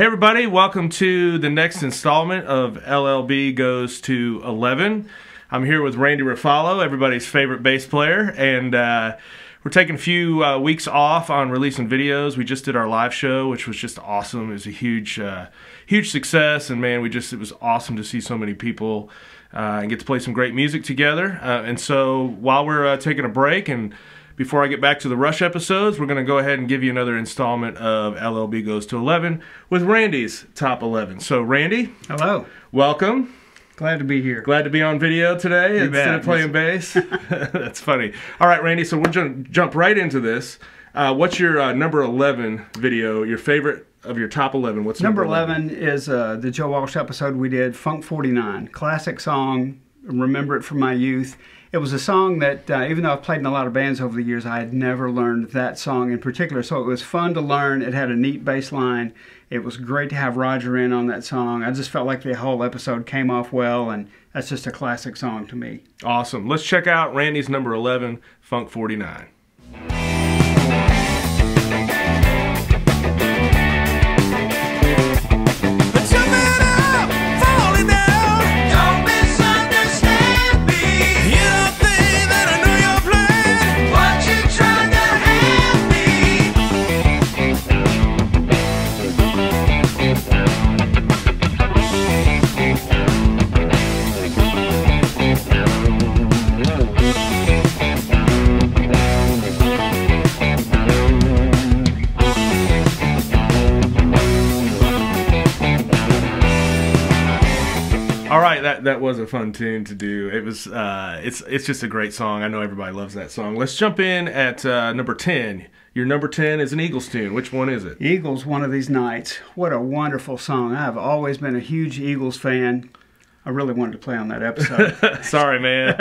Hey everybody, welcome to the next installment of LLB Goes to 11. I'm here with Randy Refalo, everybody's favorite bass player, and we're taking a few weeks off on releasing videos. We just did our live show, which was just awesome. It was a huge success, and man, it was awesome to see so many people and get to play some great music together. And so while we're taking a break, and before I get back to the Rush episodes, we're going to go ahead and give you another installment of LLB Goes to 11 with Randy's Top 11. So Randy. Hello. Welcome. Glad to be here. Glad to be on video today instead of playing bass. That's funny. All right, Randy, so we'll jump right into this. What's your number 11 video, your favorite of your top 11? What's number 11 is the Joe Walsh episode we did, Funk 49. Classic song, remember it from my youth. It was a song that, even though I've played in a lot of bands over the years, I had never learned that song in particular. So it was fun to learn. It had a neat bass line. It was great to have Roger in on that song. I just felt like the whole episode came off well, and that's just a classic song to me. Awesome. Let's check out Randy's number 11, Funk 49. That was a fun tune to do. It was it's just a great song. I know everybody loves that song. Let's jump in at number 10. Your number 10 is an Eagles tune. Which one is it? Eagles, One of These Nights. What a wonderful song. I've always been a huge Eagles fan. I really wanted to play on that episode. Sorry, man.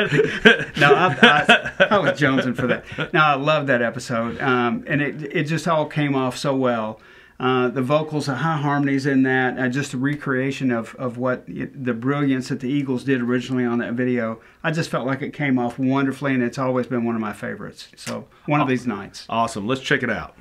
No, I was jonesing for that. No, I love that episode. And it just all came off so well. The vocals, the high harmonies in that, just a recreation of what the brilliance that the Eagles did originally on that video. I just felt like it came off wonderfully, and it's always been one of my favorites. So, One of These Nights. Awesome. Let's check it out.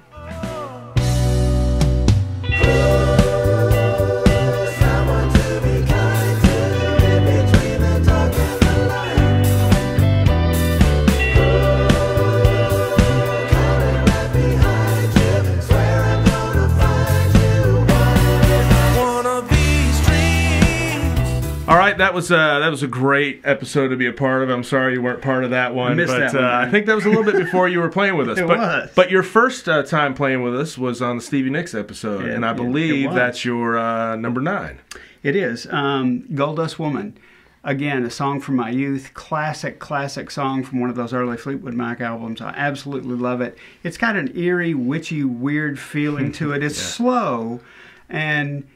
All right, that was a great episode to be a part of. I'm sorry you weren't part of that one, but I think that was a little bit before you were playing with us. It was. But your first time playing with us was on the Stevie Nicks episode, and I believe that's your number 9. It is. Gold Dust Woman. Again, a song from my youth. Classic song from one of those early Fleetwood Mac albums. I absolutely love it. It's got an eerie, witchy, weird feeling to it. It's slow, and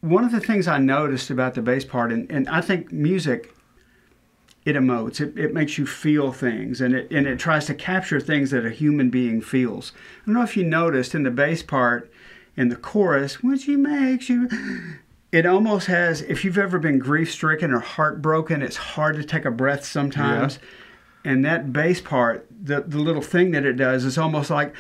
one of the things I noticed about the bass part, and I think music, it emotes. It makes you feel things, and it tries to capture things that a human being feels. I don't know if you noticed in the bass part, in the chorus, when she makes you, it almost has, if you've ever been grief-stricken or heartbroken, it's hard to take a breath sometimes. Yeah. And that bass part, the little thing that it does is almost like,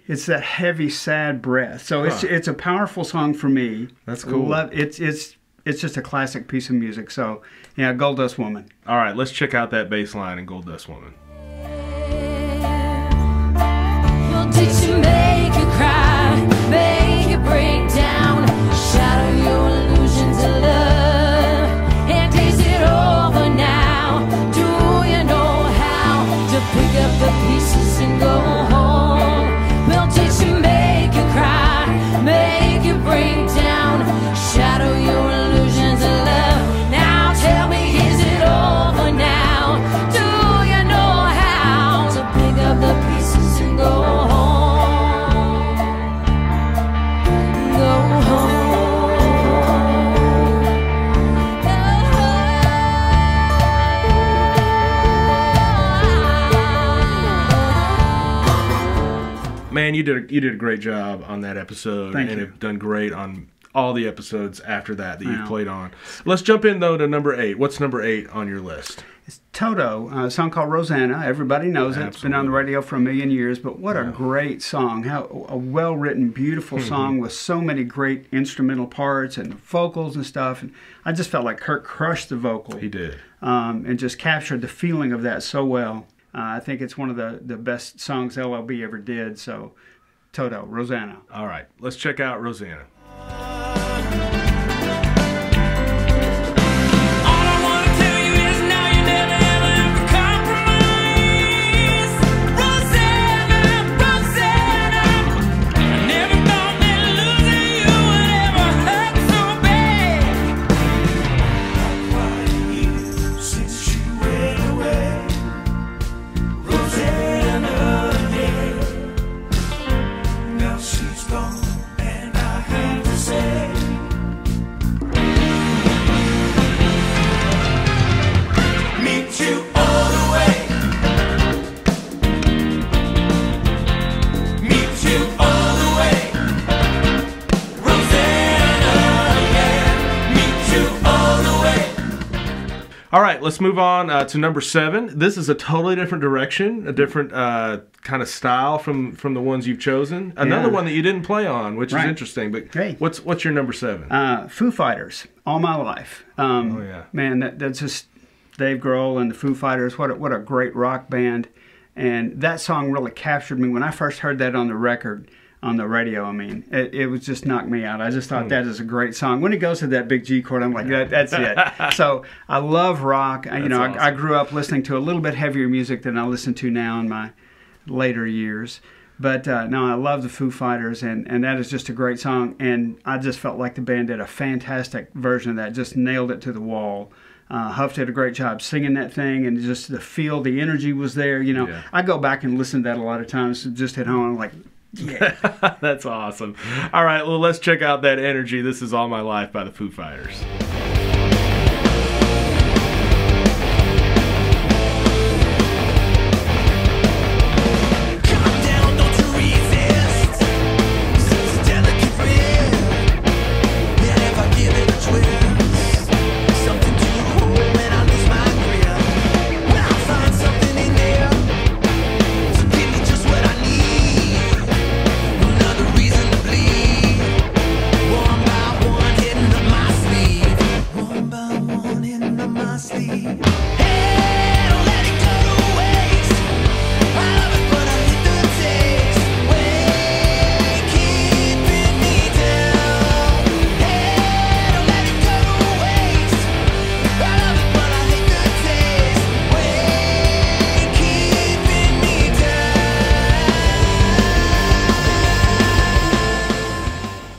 it's that heavy, sad breath. So it's a powerful song for me. That's cool. It's just a classic piece of music. So yeah, Gold Dust Woman. All right, let's check out that bass line in Gold Dust Woman. You'll teach to make you cry, make you break down, shatter your illusions of love, and taste it over now. Do you know how to pick up the pieces and go home? We'll teach you, make you cry, make you break down, shadow your illusions of love. Now tell me, is it over now? Do you know how to pick up the pieces and go home? Go home. Man, you did a great job on that episode. Thank you. Have done great on all the episodes after that you've played on. Let's jump in though to number 8. What's number 8 on your list? It's Toto, a song called Rosanna. Everybody knows it. It's been on the radio for a million years, but what a great song. How a well-written, beautiful song with so many great instrumental parts and vocals and stuff. And I just felt like Kurt crushed the vocal. He did. And just captured the feeling of that so well. I think it's one of the best songs LLB ever did. So, Toto, Rosanna. All right, let's check out Rosanna. All right, let's move on to number 7. This is a totally different direction, a different kind of style from the ones you've chosen. Another one that you didn't play on, which is interesting. But what's your number 7? Foo Fighters, All My Life. Man, that's just Dave Grohl and the Foo Fighters. What a great rock band. And that song really captured me. When I first heard that on the record, on the radio, I mean, it was just knocked me out. I just thought that is a great song. When it goes to that big G chord, I'm like, that's it. So I love rock. You know, awesome. I grew up listening to a little bit heavier music than I listen to now in my later years. But no, I love the Foo Fighters, and that is just a great song. And I just felt like the band did a fantastic version of that, just nailed it to the wall. Huff did a great job singing that thing, and just the feel, the energy was there. You know, I go back and listen to that a lot of times just at home. I'm like, yeah. That's awesome. All right, well, let's check out that energy. This is All My Life by the Foo Fighters.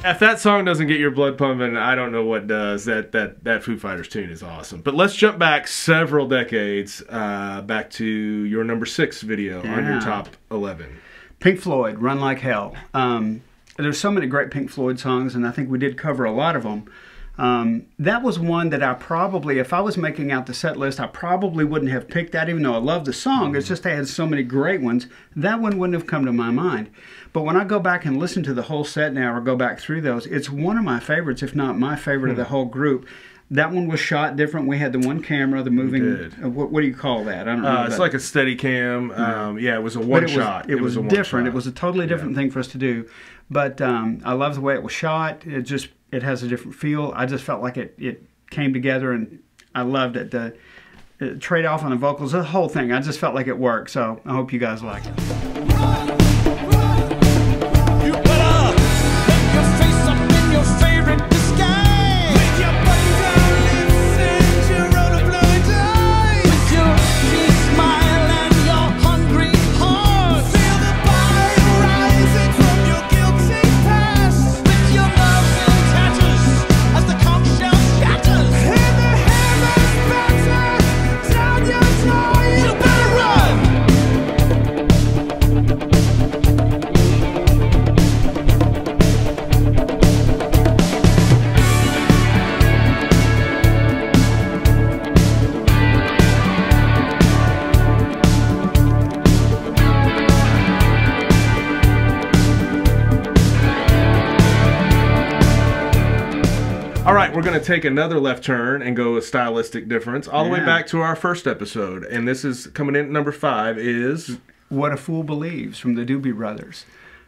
If that song doesn't get your blood pumping, I don't know what does. That Foo Fighters tune is awesome. But let's jump back several decades, back to your number 6 video on your top 11. Pink Floyd, Run Like Hell. There's so many great Pink Floyd songs, and I think we did cover a lot of them. That was one that I probably, if I was making out the set list, I probably wouldn't have picked that, even though I love the song. It's just they had so many great ones. That one wouldn't have come to my mind. But when I go back and listen to the whole set now, or go back through those, it's one of my favorites, if not my favorite of the whole group. That one was shot different. We had the one camera, the moving. What do you call that? I don't know. It's like a steady cam. Yeah, it was a one shot. It was different. It was a totally different thing for us to do. But I love the way it was shot. It has a different feel. I just felt like it came together, and I loved it. The trade off on the vocals, the whole thing. I just felt like it worked. So I hope you guys like it. we're going to take another left turn and go a stylistic difference all the way back to our first episode. And this is coming in at number 5 is... What a Fool Believes from the Doobie Brothers.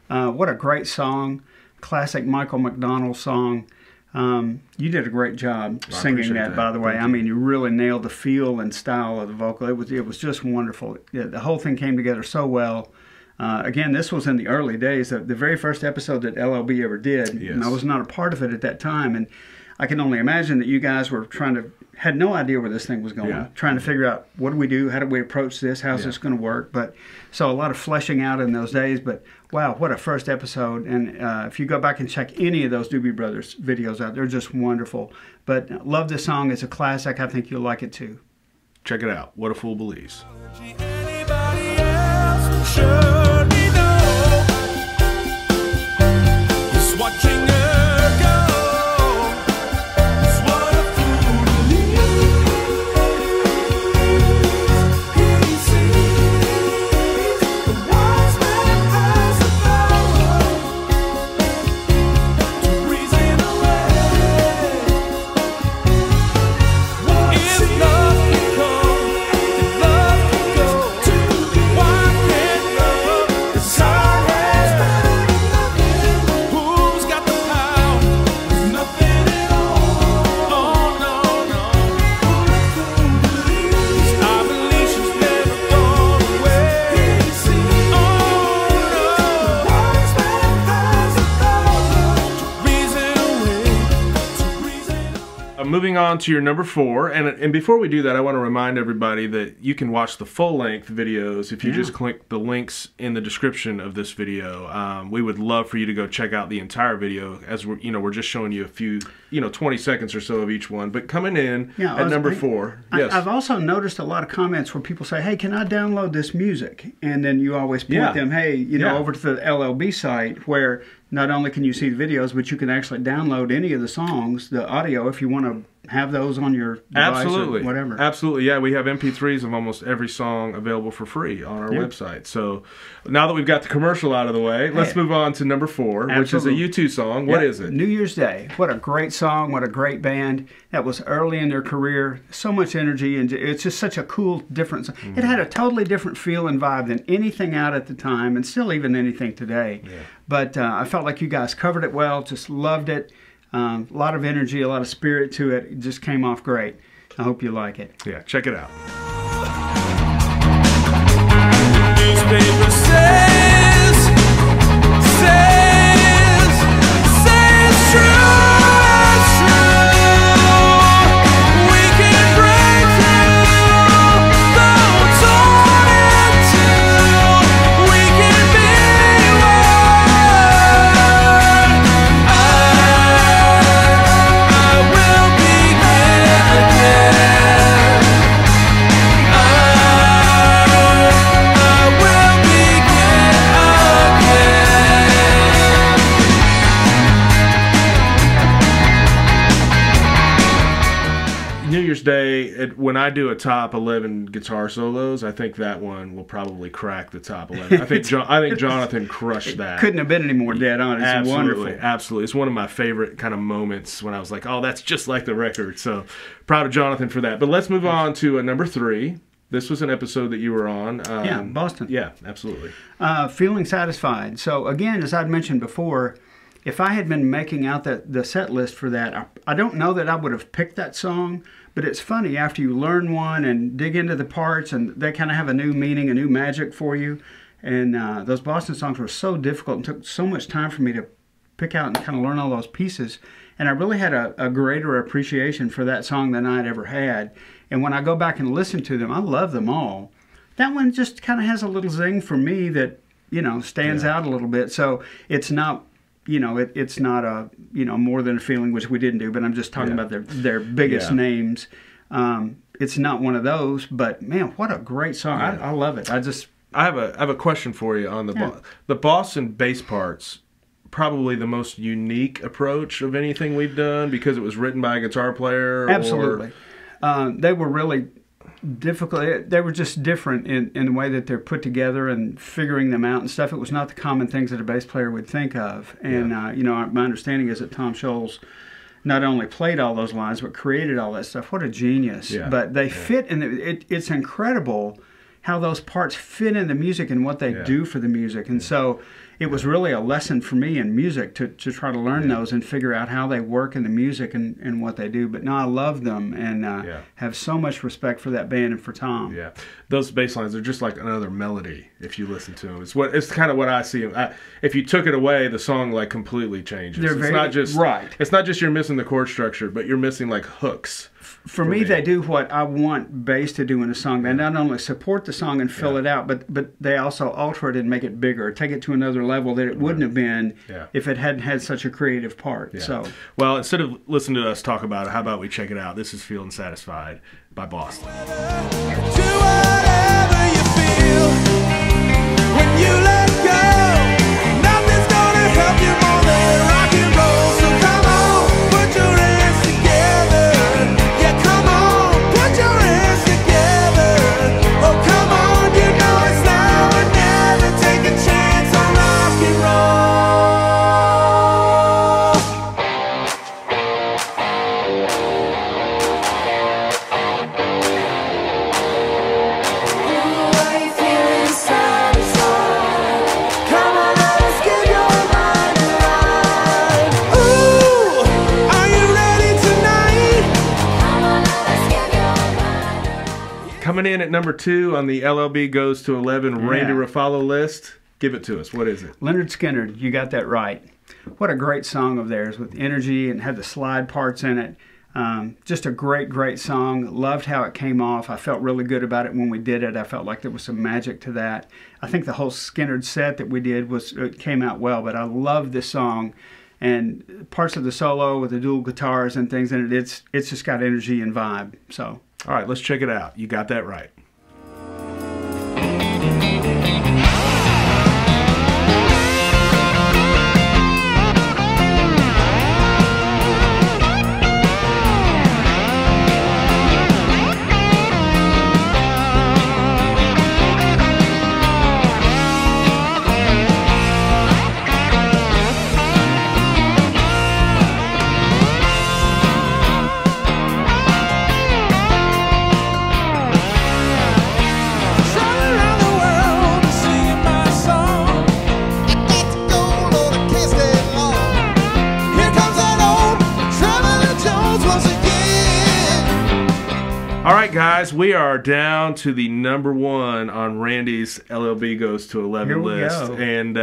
What a great song. Classic Michael McDonald song. You did a great job singing that, by the way. I mean, you really nailed the feel and style of the vocal. It was just wonderful. The whole thing came together so well. Again, this was in the early days, the very first episode that LLB ever did. Yes. And I was not a part of it at that time. And I can only imagine that you guys were had no idea where this thing was going, trying to figure out what do we do, how do we approach this, how's this going to work. But so a lot of fleshing out in those days. But wow, what a first episode. And if you go back and check any of those Doobie Brothers videos out, they're just wonderful. But love this song. It's a classic. I think you'll like it too. Check it out. What a Fool Believes. Watching her go. It's what a fool believes. He sees the wise man has the power to reason away. If love can come, if love can go, why can't love decide? Moving on to your number 4, and before we do that, I want to remind everybody that you can watch the full-length videos if you just click the links in the description of this video. We would love for you to go check out the entire video, as we're just showing you a few, 20 seconds or so of each one. But coming in at number 4, yes. I've also noticed a lot of comments where people say, "Hey, can I download this music?" And then you always point them, "Hey, over to the LLB site where." Not only can you see the videos, but you can actually download any of the songs, the audio, if you want to have those on your device or whatever. Absolutely, yeah. We have MP3s of almost every song available for free on our website. So now that we've got the commercial out of the way, let's move on to number 4, which is a U2 song. What is it? New Year's Day. What a great song. What a great band. That was early in their career. So much energy, and it's just such a cool, different song. It had a totally different feel and vibe than anything out at the time, and still even anything today. Yeah. But I felt like you guys covered it well, just loved it. A lot of energy, a lot of spirit to it. It just came off great. I hope you like it. Yeah, check it out. Newspaper says true. Day, when I do a top 11 guitar solos, I think that one will probably crack the top 11. I think Jonathan crushed that. Couldn't have been any more dead on. It's wonderful. Absolutely. It's one of my favorite kind of moments when I was like, oh, that's just like the record. So proud of Jonathan for that. But let's move on to number 3. This was an episode that you were on. Boston. Yeah, absolutely. Feeling Satisfied. So again, as I'd mentioned before, if I had been making out the set list for that, I don't know that I would have picked that song. But it's funny, after you learn one and dig into the parts, and they kind of have a new meaning, a new magic for you. And those Boston songs were so difficult and took so much time for me to pick out and kind of learn all those pieces. And I really had a greater appreciation for that song than I'd ever had. And when I go back and listen to them, I love them all. That one just kind of has a little zing for me that, stands out a little bit. So it's not... it's not a, more than a feeling, which we didn't do, but I'm just talking about their biggest names. It's not one of those, but man, what a great song. I love it. I have a question for you on the Boston bass parts. Probably the most unique approach of anything we've done because it was written by a guitar player. Absolutely. They were really difficult. They were just different in the way that they're put together and figuring them out and stuff. It was not the common things that a bass player would think of. And my understanding is that Tom Scholl's not only played all those lines but created all that stuff. What a genius! Yeah. But they fit in. It's incredible how those parts fit in the music and what they do for the music. And so it was really a lesson for me in music to try to learn those and figure out how they work in the music and what they do. But no, I love them and have so much respect for that band and for Tom. Yeah, those bass lines are just like another melody if you listen to them. It's kind of what I see. If you took it away, the song like completely changes. It's not just It's not just you're missing the chord structure, but you're missing like hooks. For me, they do what I want bass to do in a song. They not only support the song and fill it out, but they also alter it and make it bigger, take it to another level that it wouldn't have been if it hadn't had such a creative part. Yeah. So, well, instead of listening to us talk about it, how about we check it out? This is Feeling Satisfied by Boston. Do whatever you feel when you let go. Nothing's gonna help you more than rock and roll. So come on, put your hands together. Yeah, come on, put your hands together. Oh, come on, you know it's now or never. Take a chance on rock and roll. Ooh, are you feeling satisfied? Come on, let's give your mind a ride. Ooh, are you ready tonight? Come on, let's give your mind a ride. Coming in at number 2 on the LLB Goes to 11 Randy Refalo list. Give it to us. What is it? Leonard Skinner, you got that right. What a great song of theirs with energy and had the slide parts in it. Just a great, great song. Loved how it came off. I felt really good about it when we did it. I felt like there was some magic to that. I think the whole Skinner set that we did came out well, but I love this song. And parts of the solo with the dual guitars and things in it, it's just got energy and vibe. So, All right, let's check it out. You got that right. All right, guys, we are down to the number 1 on Randy's LLB Goes to 11 Here we list. go. And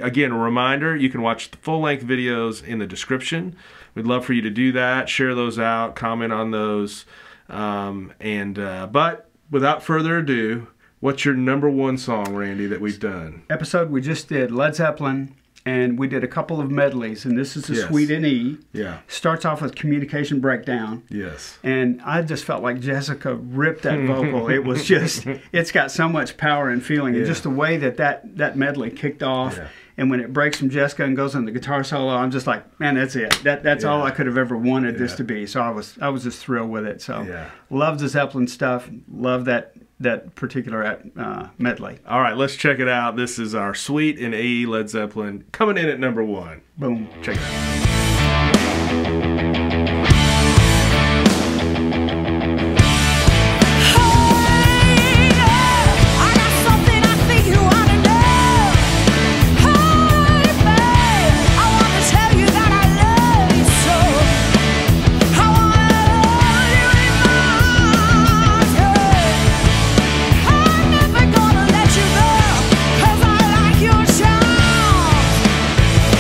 again, a reminder, you can watch the full-length videos in the description. We'd love for you to do that, share those out, comment on those. But without further ado, what's your number 1 song, Randy, that we've done? episode we just did, Led Zeppelin, and we did a couple of medleys, and this is the Suite in E. Yeah. Starts off with Communication Breakdown. Yes. And I just felt like Jessica ripped that vocal. It was just, it's got so much power and feeling. And just the way that medley kicked off. Yeah. And when it breaks from Jessica and goes on the guitar solo, I'm just like, man, that's it. That's all I could have ever wanted this to be. So I was just thrilled with it. So love the Zeppelin stuff. Love that particular medley. All right, let's check it out. This is our Suite in E, Led Zeppelin, coming in at number 1. Boom. Check it out. I got something I think you wanna know. Hey, babe, I wanna tell you that I love you so. I wanna hold you in my arms, yeah. I'm never gonna let you go, 'cause I like your charm.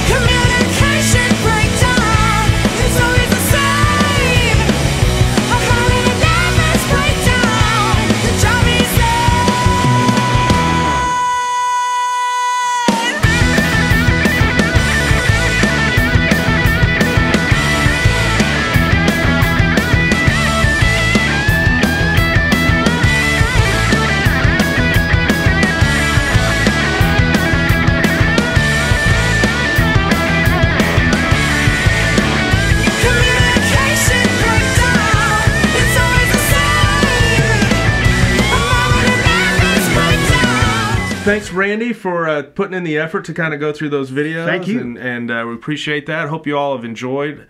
Communication breakdown, it's always the same. I'm having a nervous breakdown, you drive me insane. Communication breakdown, it's always the same. I'm having a nervous breakdown. Thanks, Randy, for putting in the effort to kind of go through those videos. Thank you. And we appreciate that. Hope you all have enjoyed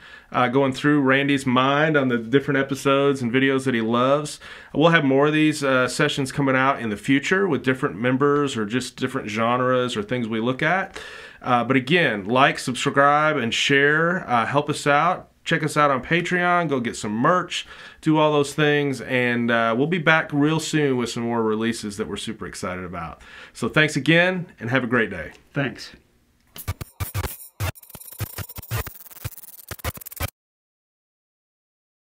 going through Randy's mind on the different episodes and videos that he loves. We'll have more of these sessions coming out in the future with different members or just different genres or things we look at. But again, like, subscribe, and share. Help us out. Check us out on Patreon. Go get some merch. Do all those things. And we'll be back real soon with some more releases that we're super excited about. So thanks again, and have a great day. Thanks.